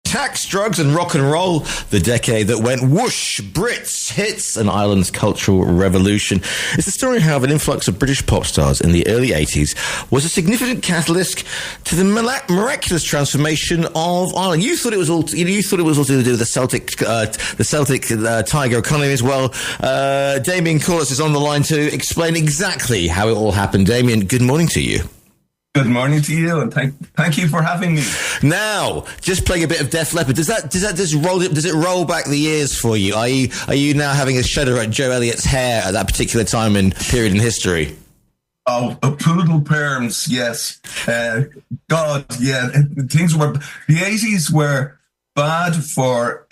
Tax, drugs and rock and roll, the decade that went whoosh, Brits, hits and Ireland's cultural revolution. It's the story of how an influx of British pop stars in the early 80s was a significant catalyst to the miraculous transformation of Ireland. You thought it was all to do with the Celtic tiger economy as well. Damian Corless is on the line to explain exactly how it all happened. Damian, good morning to you. Good morning to you, and thank you for having me. Now, just playing a bit of Def Leppard, does it roll back the years for you? Are you now having a shudder at Joe Elliott's hair at that particular time and period in history? Oh, poodle perms, yes. God, yeah. The 80s were bad for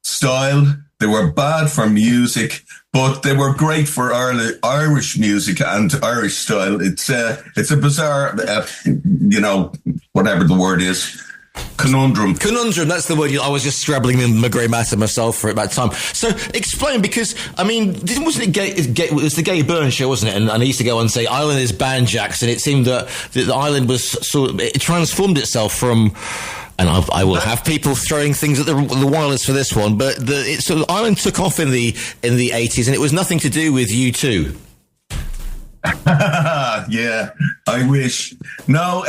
style. They were bad for music, but they were great for Irish music and Irish style. It's a bizarre, whatever the word is, conundrum. Conundrum, that's the word. I was just scrabbling in my grey matter myself for that time. So explain, because, I mean, wasn't it was the Gay Byrne show, wasn't it? And I used to go and say, Ireland is Banjacks, and it seemed that the island was it transformed itself from... And I will have people throwing things at the wireless for this one, but Ireland took off in the 80s, and it was nothing to do with U2. Yeah, I wish. No,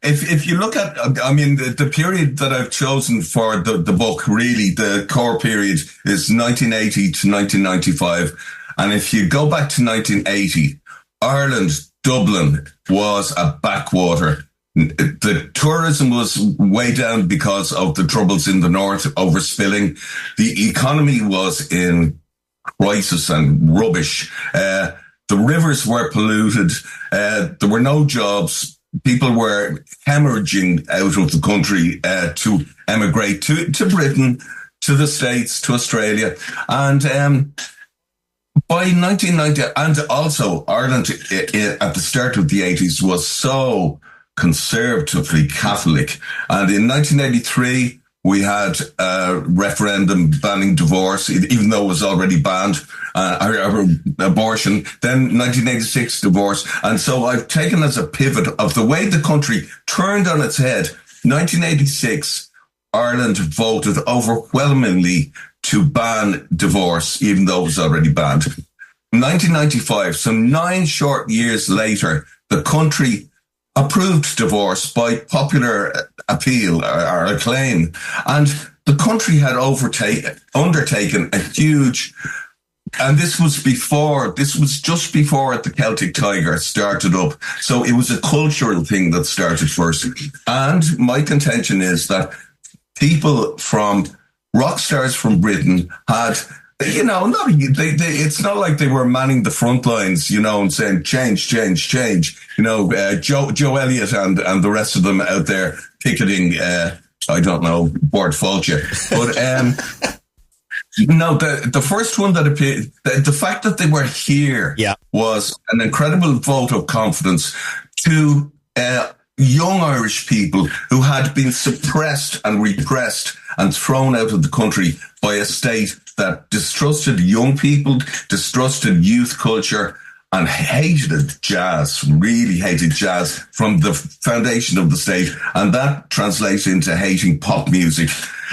if you look at, I mean, the period that I've chosen for the book, really, the core period is 1980 to 1995. And if you go back to 1980, Ireland, Dublin, was a backwater. The tourism was way down because of the troubles in the north, overspilling. The economy was in crisis and rubbish. The rivers were polluted. There were no jobs. People were hemorrhaging out of the country to emigrate to Britain, to the States, to Australia. And by 1990, and also Ireland at the start of the 80s was so conservatively Catholic. And in 1983, we had a referendum banning divorce, even though it was already banned, abortion. Then 1986, divorce. And so I've taken as a pivot of the way the country turned on its head. 1986, Ireland voted overwhelmingly to ban divorce, even though it was already banned. 1995, so 9 short years later, the country approved divorce by popular appeal or acclaim. And the country had undertaken a huge, and this was just before the Celtic Tiger started up. So it was a cultural thing that started first. And my contention is that rock stars from Britain had, it's not like they were manning the front lines, and saying change. Joe Elliott and the rest of them out there picketing, I don't know, Bord Fulcher. But the first one that appeared, the fact that they were here was an incredible vote of confidence to young Irish people who had been suppressed and repressed and thrown out of the country by a state that distrusted young people, distrusted youth culture, and really hated jazz from the foundation of the state. And that translates into hating pop music.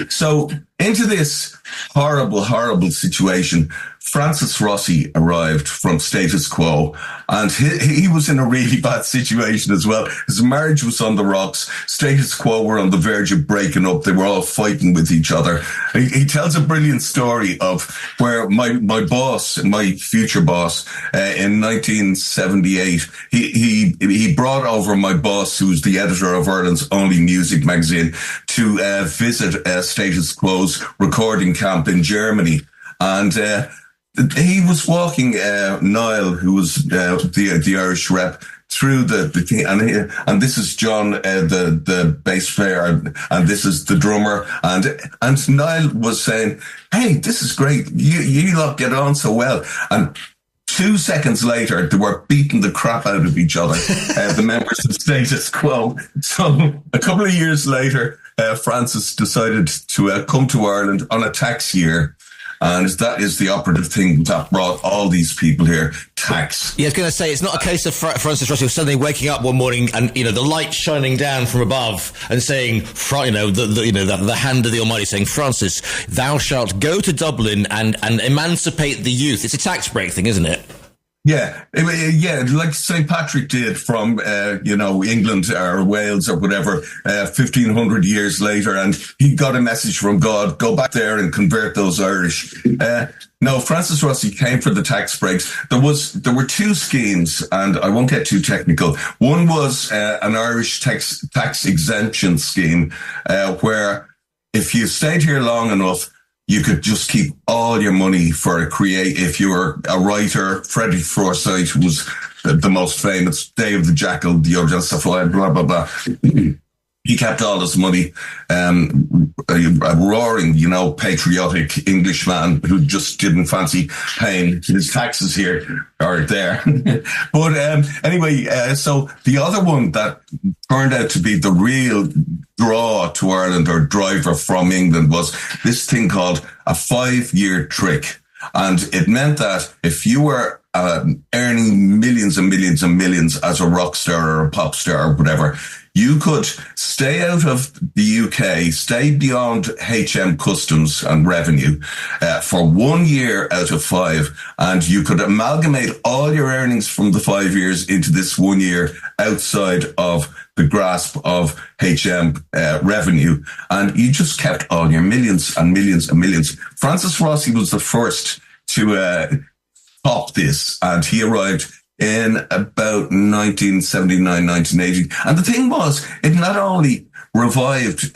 So into this horrible, horrible situation, Francis Rossi arrived from Status Quo, and he was in a really bad situation as well. His marriage was on the rocks. Status Quo were on the verge of breaking up. They were all fighting with each other. He tells a brilliant story of where my boss, my future boss, in 1978, he brought over my boss, who was the editor of Ireland's only music magazine, to visit Status Quo's recording camp in Germany. And he was walking Niall, who was the Irish rep, through the thing, and this is John, the bass player, and this is the drummer, and Niall was saying, "Hey, this is great. You lot get on so well." And 2 seconds later, they were beating the crap out of each other, the members of Status Quo. So a couple of years later, Francis decided to come to Ireland on a tax year. And that is the operative thing that brought all these people here, tax. Yeah, I was going to say, it's not a case of Francis Rossi suddenly waking up one morning and, the light shining down from above and saying, the hand of the Almighty saying, Francis, thou shalt go to Dublin and emancipate the youth. It's a tax break thing, isn't it? Yeah, like St. Patrick did from, England or Wales or whatever, 1,500 years later, and he got a message from God, go back there and convert those Irish. No, Francis Rossi came for the tax breaks. There were two schemes, and I won't get too technical. One was an Irish tax exemption scheme, where if you stayed here long enough, you could just keep all your money if you were a writer. Frederick Forsyth was the most famous, Day of the Jackal, the Old Justified, blah, blah, blah. He kept all his money, a roaring, patriotic Englishman who just didn't fancy paying his taxes here or there. But anyway, so the other one that turned out to be the real draw to Ireland or driver from England was this thing called a 5-year trick. And it meant that if you were earning millions and millions and millions as a rock star or a pop star or whatever, you could stay out of the UK, stay beyond HM customs and revenue for 1 year out of 5, and you could amalgamate all your earnings from the 5 years into this 1 year outside of the grasp of HM revenue, and you just kept all your millions and millions and millions. Francis Rossi was the first to top this, and he arrived in about 1979, 1980. And the thing was, it not only revived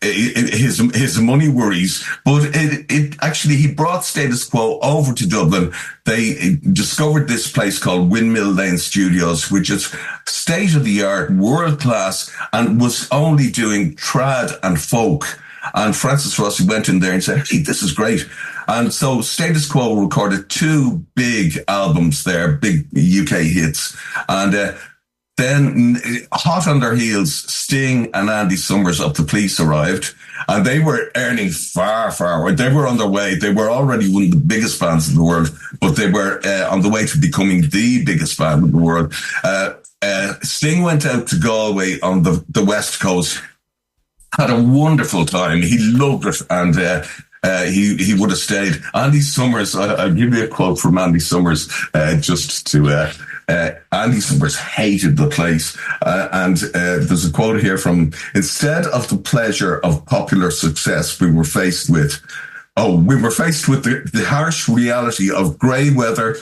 his money worries, but it actually, he brought status quo over to Dublin. They discovered this place called Windmill Lane Studios, which is state-of-the-art, world-class, and was only doing trad and folk. And Francis Rossi went in there and said, hey, this is great. And so Status Quo recorded 2 big albums there, big UK hits. And then hot on their heels, Sting and Andy Summers of The Police arrived. And they were earning far, far away. They were on their way. They were already one of the biggest bands in the world, but they were on the way to becoming the biggest band in the world. Sting went out to Galway on the West Coast, had a wonderful time. He loved it, and he would have stayed. Andy Summers, I'll give you a quote from Andy Summers, Andy Summers hated the place. And there's a quote here from, instead of the pleasure of popular success, we were faced with the harsh reality of grey weather,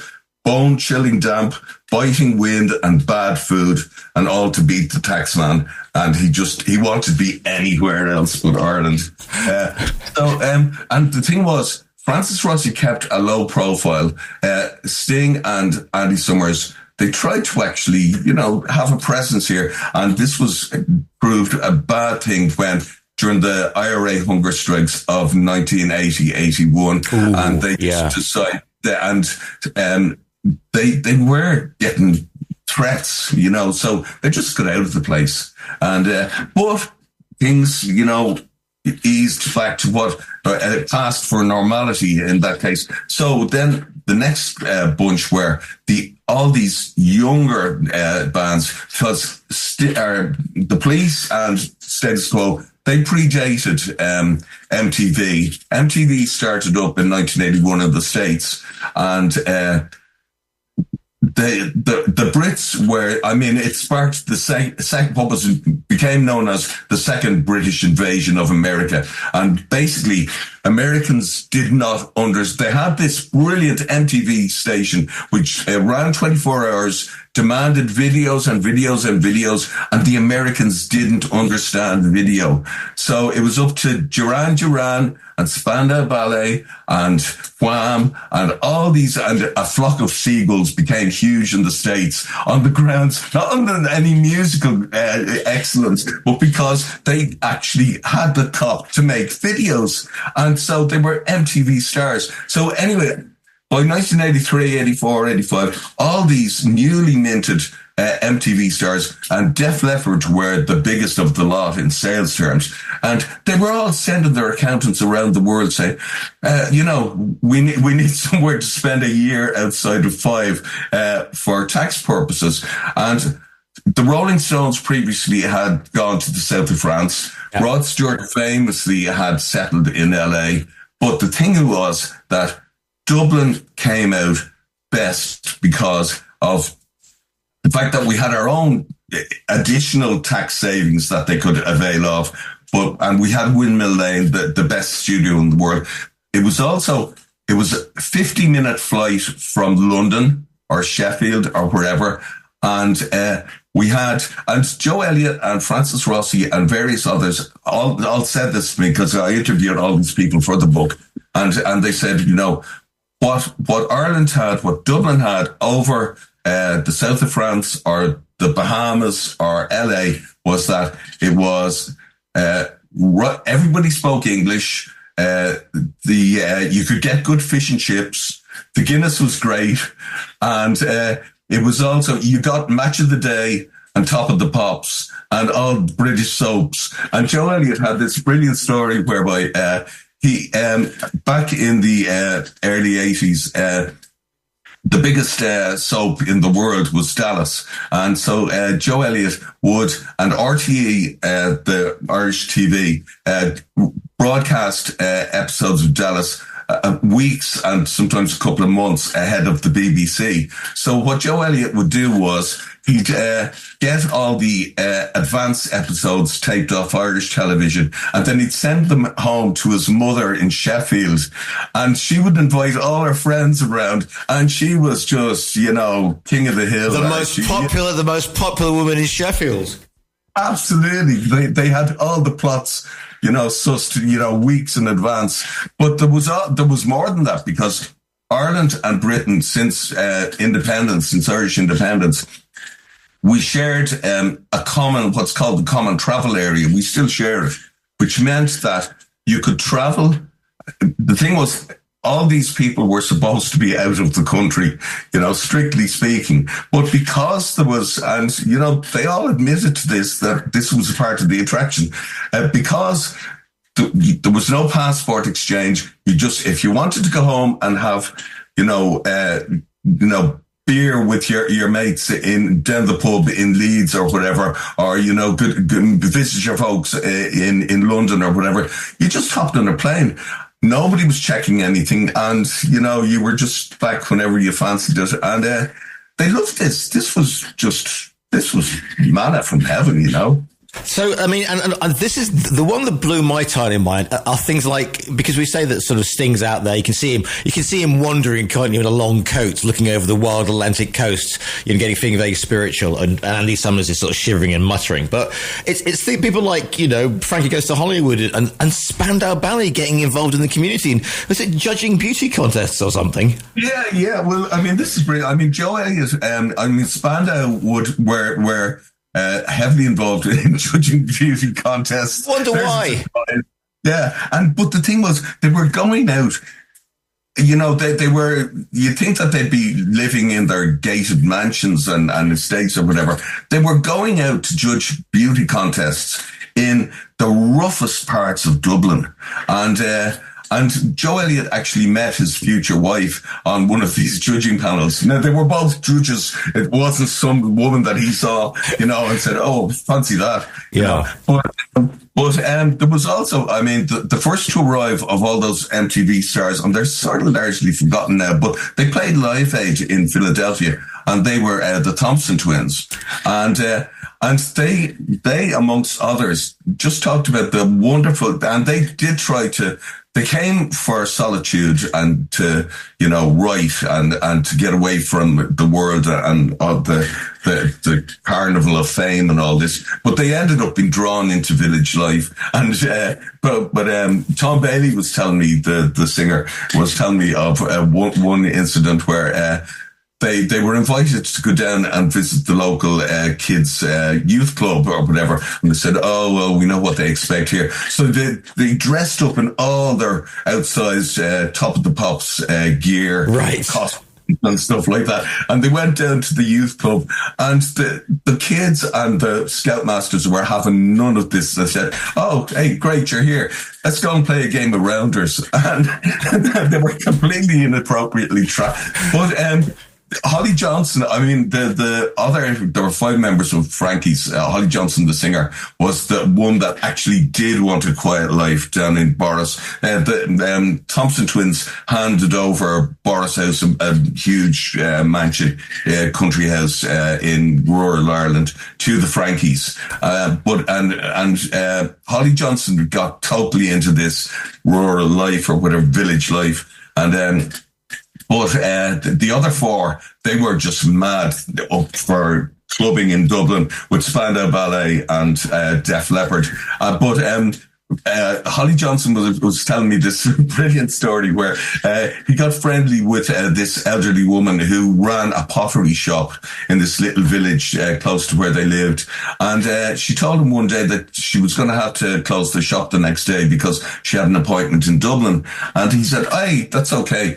bone-chilling damp, biting wind and bad food, and all to beat the taxman. And he wanted to be anywhere else but Ireland. And the thing was, Francis Rossi kept a low profile. Sting and Andy Summers, they tried to actually, have a presence here. And this was proved a bad thing when during the IRA hunger strikes of 1980-81. And they just decided that, they were getting threats, so they just got out of the place. And, but things, eased back to what passed for normality in that case. So then the next bunch were all these younger bands, because the Police and Status Quo, they predated MTV. MTV started up in 1981 in the States, and the Brits were, it sparked the second, what became known as the second British invasion of America. And basically, Americans did not understand. They had this brilliant MTV station, which ran 24 hours, demanded videos and videos and videos, and the Americans didn't understand video. So it was up to Duran Duran and Spandau Ballet and Wham and all these, and A Flock of Seagulls became huge in the States on the grounds, not on any musical excellence, but because they actually had the cop to make videos. And so they were MTV stars. So anyway, by 1983, 84, 85, all these newly minted MTV stars, and Def Leppard were the biggest of the lot in sales terms. And they were all sending their accountants around the world saying, we need somewhere to spend a year outside of 5 for tax purposes. And the Rolling Stones previously had gone to the south of France. Yeah. Rod Stewart famously had settled in LA. But the thing was that Dublin came out best because of the fact that we had our own additional tax savings that they could avail of. And we had Windmill Lane, the best studio in the world. It was a 50-minute flight from London or Sheffield or wherever. And and Joe Elliott and Francis Rossi and various others all said this to me because I interviewed all these people for the book. And they said, what Ireland had, what Dublin had over the south of France or the Bahamas or LA was that it was everybody spoke English. You could get good fish and chips. The Guinness was great, and it was also you got Match of the Day and Top of the Pops and all British soaps. And Joe Elliott had this brilliant story whereby he back in the early 80s. The biggest soap in the world was Dallas. And so Joe Elliott and RTE, the Irish TV, broadcast episodes of Dallas weeks and sometimes a couple of months ahead of the BBC. So what Joe Elliott would do was he'd get all the advanced episodes taped off Irish television, and then he'd send them home to his mother in Sheffield, and she would invite all her friends around, and she was just, king of the hill. The most popular woman in Sheffield. Absolutely. They had all the plots, sussed, weeks in advance. But there was more than that, because Ireland and Britain, since Irish independence, we shared what's called the common travel area. We still share it, which meant that you could travel. The thing was, all these people were supposed to be out of the country, strictly speaking. But because there was, and, they all admitted to this, that this was a part of the attraction, because there was no passport exchange. If you wanted to go home and have, beer with your mates down the pub in Leeds or whatever, or, visit your folks in London or whatever, you just hopped on a plane. Nobody was checking anything, and, you were just back whenever you fancied it. And they loved this. This was manna from heaven, So, I mean, and this is the one that blew my tiny mind are things like, because we say that sort of Sting's out there, you can see him wandering, can't you, in a long coat, looking over the wild Atlantic coast, feeling very spiritual, and Andy Summers is sort of shivering and muttering. But it's people like, Frankie Goes to Hollywood and Spandau Ballet getting involved in the community, and was it judging beauty contests or something? Yeah. Well, I mean, this is brilliant. I mean, Joe Elliott, Spandau were heavily involved in judging beauty contests. Wonder why? Yeah, but the thing was, they were going out. They were. You'd think that they'd be living in their gated mansions and estates or whatever. They were going out to judge beauty contests in the roughest parts of Dublin, and Joe Elliott actually met his future wife on one of these judging panels. Now, they were both judges. It wasn't some woman that he saw, and said, "Oh, fancy that." But there was also, I mean, the first to arrive of all those MTV stars, and they're sort of largely forgotten now, but they played Live Aid in Philadelphia, and they were the Thompson twins. And they, amongst others, just talked about the wonderful, and they did try to, they came for solitude and to, write and to get away from the world and the carnival of fame and all this. But they ended up being drawn into village life. And, but Tom Bailey was telling me, the singer was telling me of one incident where, they were invited to go down and visit the local kids' youth club or whatever. And they said, "Oh, well, we know what they expect here." So they dressed up in all their outsized Top of the Pops gear. Right. and stuff like that. And they went down to the youth club, and the kids and the scoutmasters were having none of this. They said, "Oh, hey, great, you're here. Let's go and play a game of rounders." And they were completely inappropriately trapped. But Holly Johnson, I mean, there were 5 members of Frankie's. Holly Johnson, the singer, was the one that actually did want a quiet life down in Boris. The Thompson twins handed over Boris House, a huge mansion, country house in rural Ireland, to the Frankies. But Holly Johnson got totally into this rural life, or whatever, village life, and but the other 4, they were just mad up for clubbing in Dublin with Spandau Ballet and Def Leppard. But Holly Johnson was telling me this brilliant story where he got friendly with this elderly woman who ran a pottery shop in this little village close to where they lived. And she told him one day that she was going to have to close the shop the next day because she had an appointment in Dublin. And he said, "Hey, that's okay.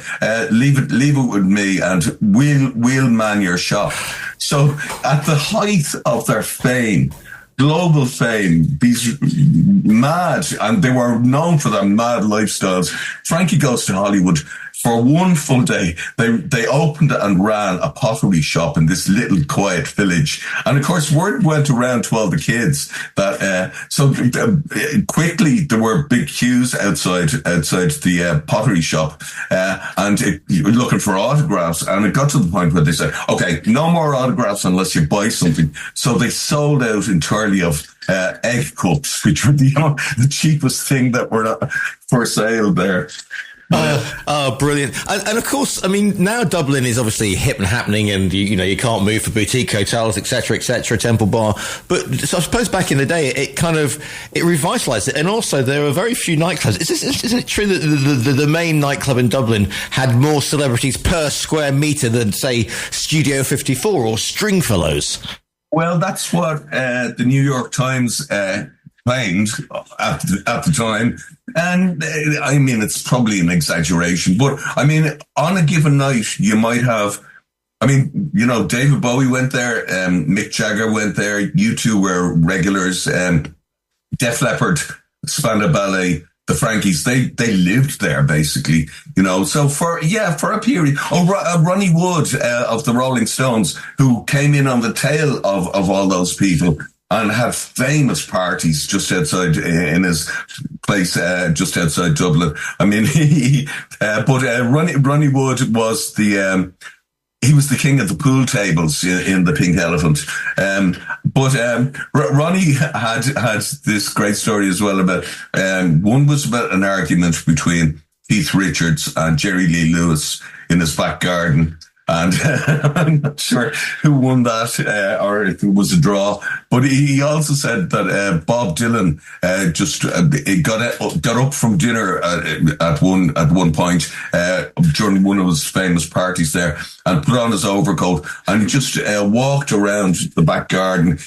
Leave it with me, and we'll man your shop." So at the height of their fame, global fame, these mad, and they were known for their mad lifestyles. Frankie Goes to Hollywood. For one full day, they opened and ran a pottery shop in this little quiet village. And of course, word went around to all the kids that, quickly there were big queues outside the pottery shop, and looking for autographs. And it got to the point where they said, "Okay, no more autographs unless you buy something." So they sold out entirely of egg cups, which were the cheapest thing that were for sale there. Brilliant. And of course, I mean, now Dublin is obviously hip and happening, and you can't move for boutique hotels, etc., Temple Bar. But so I suppose back in the day, it revitalized it. And also there are very few nightclubs. Isn't it true that the main nightclub in Dublin had more celebrities per square meter than, say, Studio 54 or Stringfellows? Well, that's what the New York Times claimed at the time. And I mean, it's probably an exaggeration, but I mean, on a given night, you might have, David Bowie went there, Mick Jagger went there, U2 were regulars, Def Leppard, Spandau Ballet, the Frankies, they lived there basically, so for a period. Ronnie Wood of the Rolling Stones, who came in on the tail of all those people and had famous parties just outside in his place, just outside Dublin. I mean, Ronnie Wood was he was the king of the pool tables in the Pink Elephant. Ronnie had this great story as well about, one was about an argument between Keith Richards and Jerry Lee Lewis in his back garden. And I'm not sure who won that, or if it was a draw. But he also said that Bob Dylan got up from dinner at one point during one of his famous parties there, and put on his overcoat and just walked around the back garden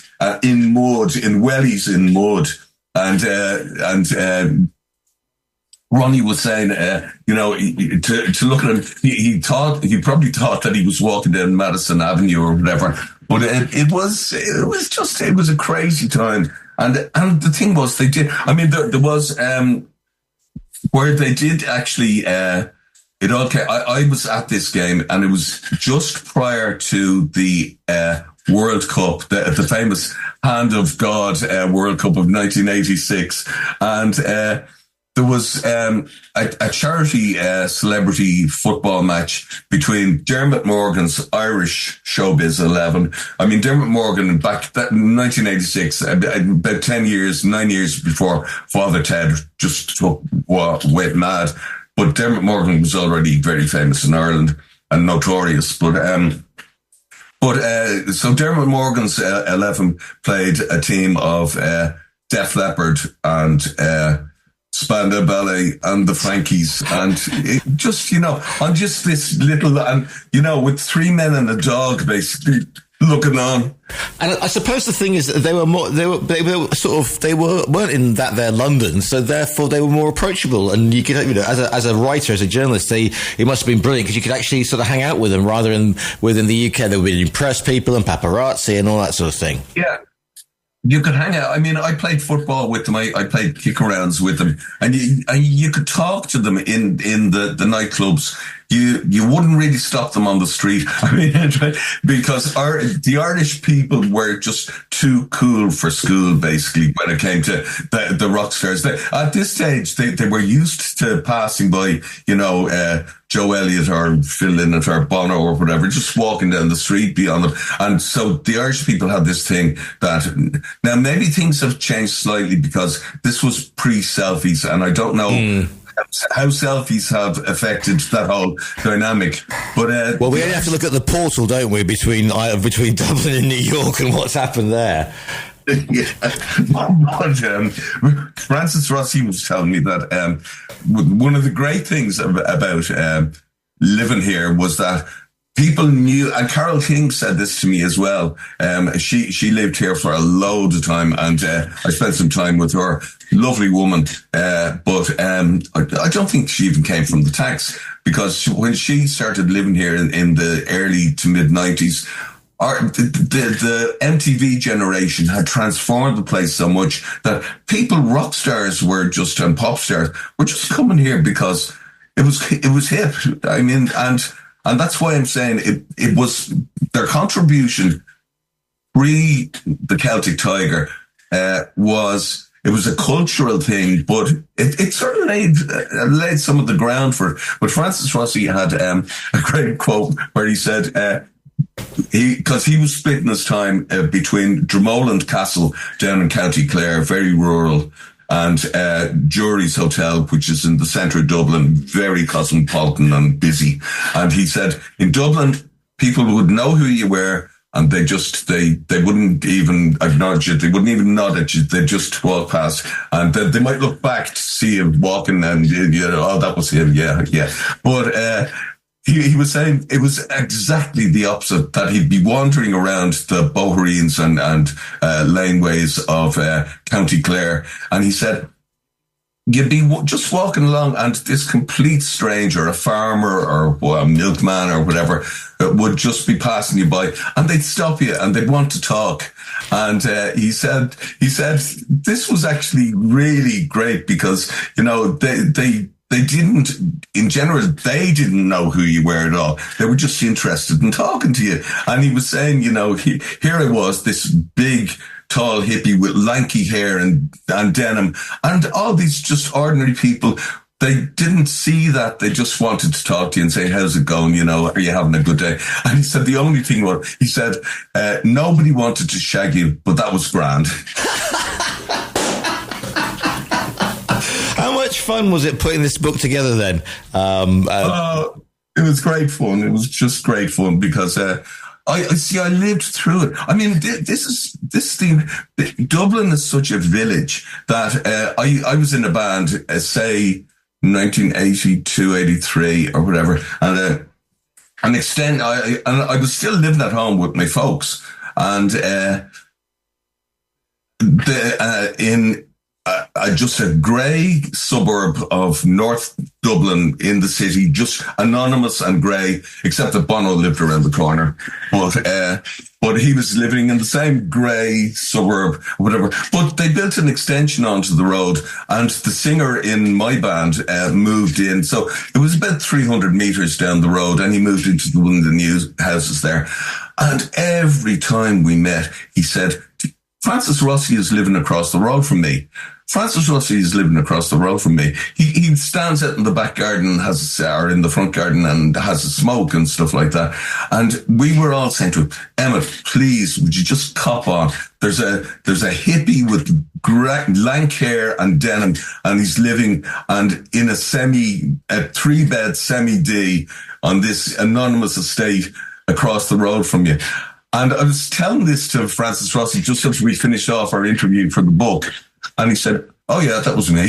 in mud, in wellies in mud, and Ronnie was saying, to look at him, he probably thought that he was walking down Madison Avenue or whatever. But it was a crazy time. And the thing was, they did. I mean, there was where they did actually. It all came, I was at this game, and it was just prior to the World Cup, the famous Hand of God World Cup of 1986, and. There was a charity celebrity football match between Dermot Morgan's Irish Showbiz 11. I mean, Dermot Morgan, back in 1986, about 9 years before Father Ted just went mad. But Dermot Morgan was already very famous in Ireland and notorious. So Dermot Morgan's 11 played a team of Def Leppard and Spandau Ballet and the Frankies, and it just, on just this little, and with 3 men and a dog, basically, looking on. And I suppose the thing is that they weren't in that they're London, so therefore they were more approachable. And you could, as a writer, as a journalist, it must have been brilliant because you could actually sort of hang out with them rather than within the UK there would be press people and paparazzi and all that sort of thing. Yeah. You could hang out. I mean, I played football with them. I played kick-arounds with them. And you could talk to them in the nightclubs. You wouldn't really stop them on the street. I mean, because the Irish people were just too cool for school, basically, when it came to the rock stars. At this stage, they were used to passing by, Joe Elliott or Phil Lynott or Bono or whatever, just walking down the street beyond them. And so the Irish people had this thing that, now maybe things have changed slightly because this was pre-selfies, and I don't know how selfies have affected that whole dynamic. But well, we only have to look at the portal, don't we, between Dublin and New York and what's happened there. Yeah. But, Francis Rossi was telling me that one of the great things about living here was that people knew, and Carole King said this to me as well. She lived here for a load of time, and I spent some time with her. Lovely woman, but I don't think she even came from the tax, because when she started living here in the early to mid 90s, the MTV generation had transformed the place so much that rock stars and pop stars were just coming here because it was hip. I mean, and that's why I'm saying it was their contribution pre the Celtic Tiger was. It was a cultural thing, but it sort of laid some of the ground for it. But Francis Rossi had a great quote where he said, because he was splitting his time between Dromoland Castle down in County Clare, very rural, and Jury's Hotel, which is in the centre of Dublin, very cosmopolitan and busy. And he said, in Dublin, people would know who you were, and they wouldn't even acknowledge it. They wouldn't even nod at you. They'd just walk past, and they might look back to see him walking, and oh, that was him. Yeah. But he was saying it was exactly the opposite, that he'd be wandering around the Bohereens and laneways of County Clare, and he said, you'd be just walking along, and this complete stranger, a farmer or a milkman or whatever, would just be passing you by, and they'd stop you and they'd want to talk. And he said this was actually really great because they didn't, in general, they didn't know who you were at all. They were just interested in talking to you. And he was saying, here I was, this big, tall hippie with lanky hair and denim, and all these just ordinary people. They didn't see that. They just wanted to talk to you and say, how's it going? Are you having a good day? And he said the only thing was, he said, nobody wanted to shag you, but that was grand. How much fun was it putting this book together then? It was great fun. It was just great fun because I lived through it. I mean, this thing. Dublin is such a village that I was in a band, say 1982, 83 or whatever, and I was still living at home with my folks, and in just a grey suburb of North Dublin in the city, just anonymous and grey, except that Bono lived around the corner. But he was living in the same grey suburb, whatever. But they built an extension onto the road, and the singer in my band moved in. So it was about 300 metres down the road, and he moved into one of the new houses there. And every time we met, he said, Francis Rossi is living across the road from me. Francis Rossi is living across the road from me. He stands out in the back garden, or in the front garden, and has a smoke and stuff like that. And we were all saying to him, Emmett, please, would you just cop on? There's a hippie with lank hair and denim, and he's living and in a 3-bed semi-D on this anonymous estate across the road from you. And I was telling this to Francis Rossi just as we finished off our interview for the book. And he said, oh, yeah, that was me.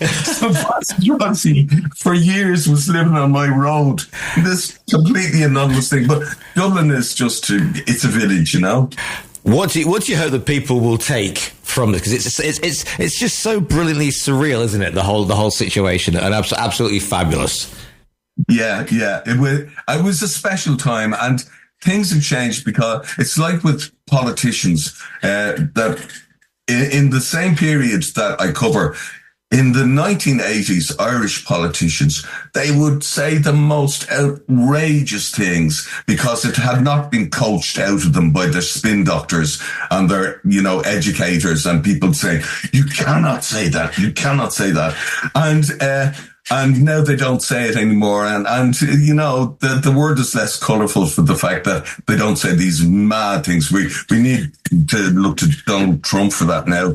So Francis Rossi, for years, was living on my road. This completely anonymous thing. But Dublin is just, it's a village, you know? What do you hope that people will take from this? Because it's just so brilliantly surreal, isn't it? The whole situation, and absolutely fabulous. Yeah. It was a special time, and things have changed because it's like with politicians that in the same period that I cover. In the 1980s, Irish politicians, they would say the most outrageous things because it had not been coached out of them by their spin doctors and their, educators, and people say, you cannot say that, you cannot say that. And now they don't say it anymore. And the word is less colourful for the fact that they don't say these mad things. We need to look to Donald Trump for that now.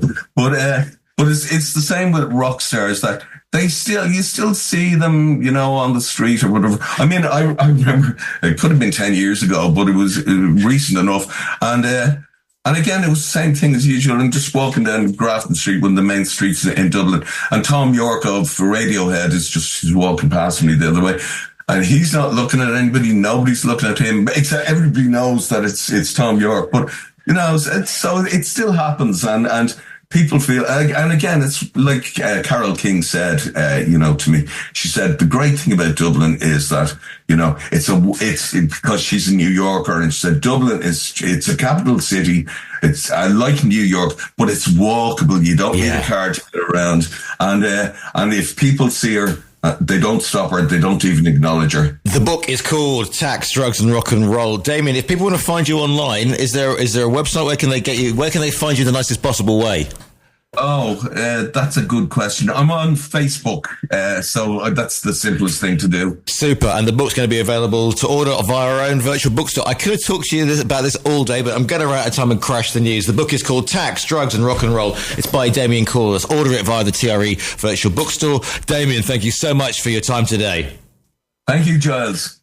But it's the same with rock stars that you still see them, on the street or whatever. I mean, I remember it could have been 10 years ago, but it was recent enough. And again, it was the same thing as usual. I'm just walking down Grafton Street, one of the main streets in Dublin. And Tom York of Radiohead he's walking past me the other way. And he's not looking at anybody. Nobody's looking at him. Except everybody knows that it's Tom York. But, so it still happens. And people feel, and again, it's like Carole King said, to me. She said the great thing about Dublin is that it's because she's a New Yorker, and she said Dublin it's a capital city. It's like New York, but it's walkable. You don't need a car to get around, and if people see her, they don't stop her. They don't even acknowledge her. The book is called Tax, Drugs and Rock and Roll. Damien, if people want to find you online, is there a website? Where can they get you? Where can they find you the nicest possible way? Oh, that's a good question. I'm on Facebook, so that's the simplest thing to do. Super. And the book's going to be available to order via our own virtual bookstore. I could have talked to you about this all day, but I'm going to run out of time and crash the news. The book is called Tax, Drugs and Rock and Roll. It's by Damian Corless. Order it via the TRE virtual bookstore. Damian, thank you so much for your time today. Thank you, Giles.